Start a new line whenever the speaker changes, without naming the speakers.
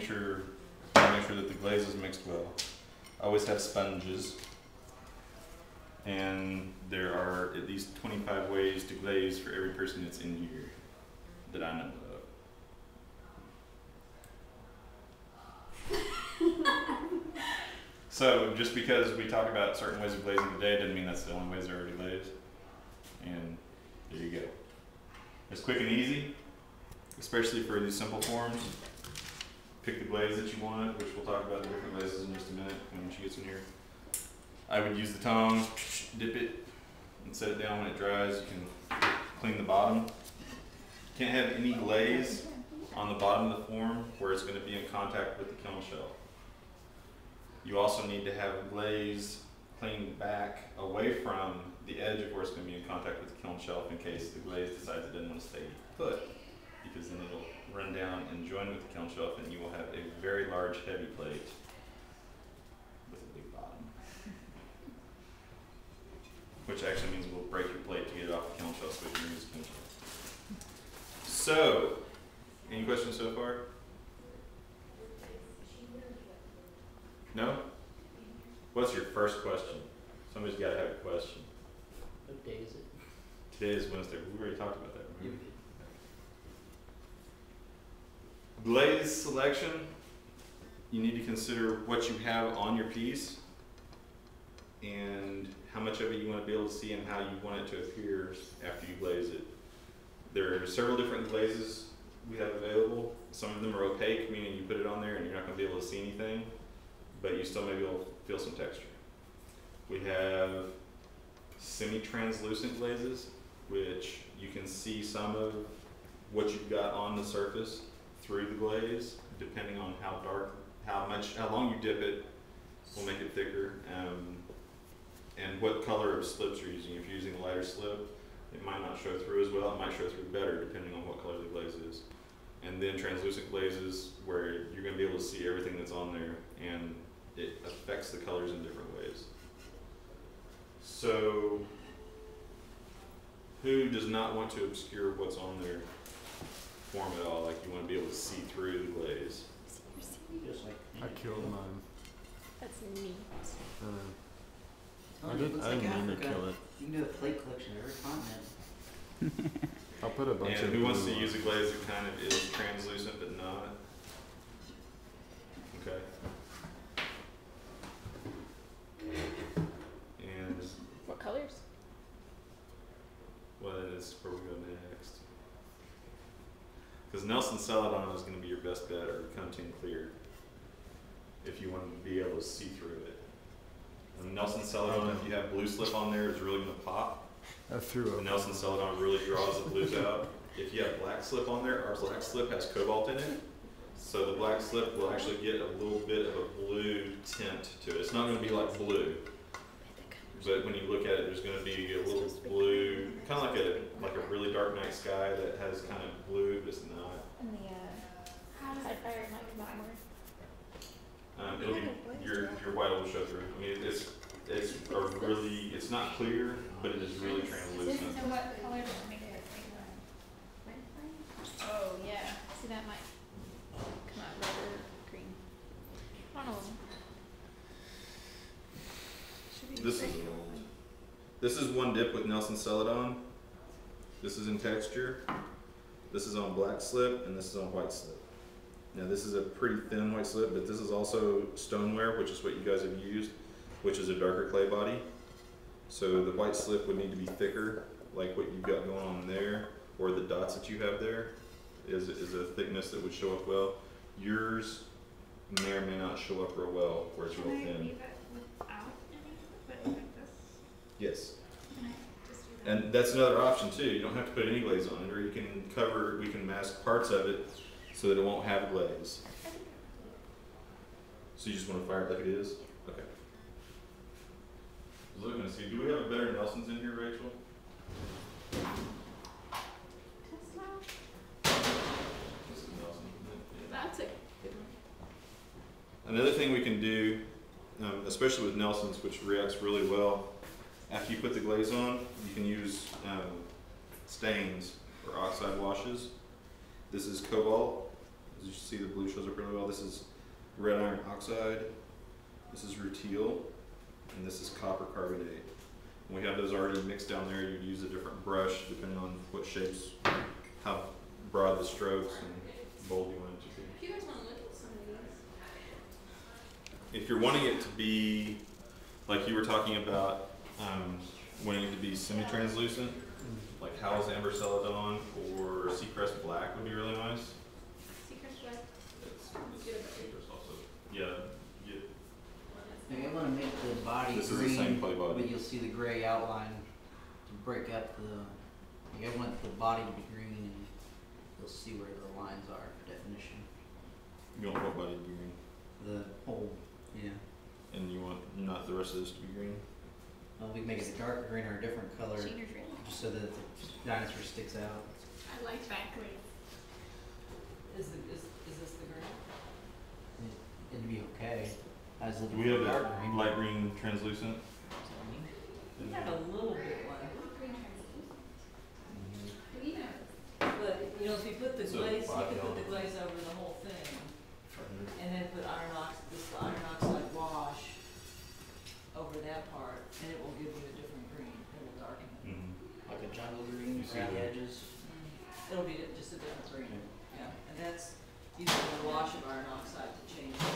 make sure that the glaze is mixed well. I always have sponges, and there are at least 25 ways to glaze for every person that's in here that I know of. So just because we talk about certain ways of glazing today doesn't mean that's the only ways they're already glazed. And there you go. It's quick and easy, especially for these simple forms. Pick the glaze that you want, which we'll talk about the different glazes in just a minute when she gets in here. I would use the tongs, dip it, and set it down when it dries. You can clean the bottom. Can't have any glaze on the bottom of the form where it's going to be in contact with the kiln shell. You also need to have glaze cleaned back away from the edge of where it's going to be in contact with the kiln shelf in case the glaze decides it doesn't want to stay put, because then it'll run down and join with the kiln shelf and you will have a very large heavy plate with a big bottom. Which actually means we'll break your plate to get it off the kiln shelf so we can use the kiln shelf. So, any questions so far? No? What's your first question? Somebody's got to have a question.
What day is it?
Today is Wednesday. We already talked about that. Remember? Glaze selection, you need to consider what you have on your piece and how much of it you want to be able to see and how you want it to appear after you glaze it. There are several different glazes we have available. Some of them are opaque, meaning you put it on there and you're not going to be able to see anything, but you still may be able to feel some texture. We have semi-translucent glazes, which you can see some of what you've got on the surface through the glaze, depending on how dark, how long you dip it will make it thicker, and what color of slips you're using. If you're using a lighter slip, it might not show through as well. It might show through better depending on what color the glaze is. And then translucent glazes, where you're going to be able to see everything that's on there, and it affects the colors in different ways. So, who does not want to obscure what's on their form at all? Like, you want to be able to see through the glaze.
Just like
I killed mine.
That's neat.
I didn't mean to kill it.
You can do a plate collection of every continent.
I'll put a bunch of.
And who wants to use a glaze that kind of is translucent but not? Okay. And
What colors?
well, that is where we go next. Because Nelson Celadon is going to be your best bet, or Come-Tin Clear, if you want to be able to see through it. And Nelson Celadon, if you have blue slip on there, is really going to pop.
I threw
The
it.
Nelson Celadon really draws the blues out. If you have black slip on there, our black slip has cobalt in it. So the black slip will actually get a little bit of a blue tint to it. It's not going to be like blue, but when you look at it, there's going to be a little blue, kind of like a really dark night sky that has kind of blue, but it's not.
And the how does that fire might come out more?
It'll be your white will show through. I mean, it's not clear, but it is really translucent.
So what color does it make it?
Oh yeah. See, that might come out red or green. I don't know. Should be
This is one dip with Nelson Celadon. This is in texture. This is on black slip, and this is on white slip. Now this is a pretty thin white slip, but this is also stoneware, which is what you guys have used, which is a darker clay body. So the white slip would need to be thicker, like what you've got going on there, or the dots that you have there is a thickness that would show up well. Yours may or may not show up real well, where it's real
Can I
thin.
leave it without any, but like this?
Yes.
Can I just do that?
And that's another option too. You don't have to put any glaze on it, or you can we can mask parts of it so that it won't have glaze. So you just want to fire it like it is? Okay. I was looking to see, do we have a better Nelson's in here, Rachel? This is Nelson, isn't it? Yeah.
That's a good one.
Another thing we can do, especially with Nelson's, which reacts really well, after you put the glaze on, you can use stains or oxide washes. This is cobalt. As you see, the blue shows up really well. This is red iron oxide, this is rutile, and this is copper carbonate. We have those already mixed down there. You'd use a different brush depending on what shapes, how broad the strokes and bold you want it to be.
If you guys want to look at some of these.
If you're wanting it to be, like you were talking about, wanting it to be semi-translucent, like Howell's Amber Celadon or Seacrest Black would be really nice.
Secret Black.
It's Seacrest also. Yeah.
Maybe I want to make the body
This is
green,
the same clay body.
but you'll see the gray outline to break up the. I want the body to be green, and you'll see where the lines are for definition.
You want what body to be green?
The whole, yeah.
And you want not the rest of this to be green?
We can make it a darker green or a different color,
Cheater's really nice.
just so that the dinosaur sticks out.
I like that green.
Is this the green?
It'd be okay. I was looking
We have
for dark
a
green.
light green translucent.
We have a little bit one,
Green translucent.
Mm-hmm.
We know.
but you know, if you put the
So
glaze, you
five
could put
gallons.
the glaze over the whole thing, and then put this iron oxide wash over that part, and it will give you a different green. It will darken it.
Like a jungle green
You see
around the
the-
edges.
It'll be just a different green. Yeah, and that's using the wash of iron oxide to change it.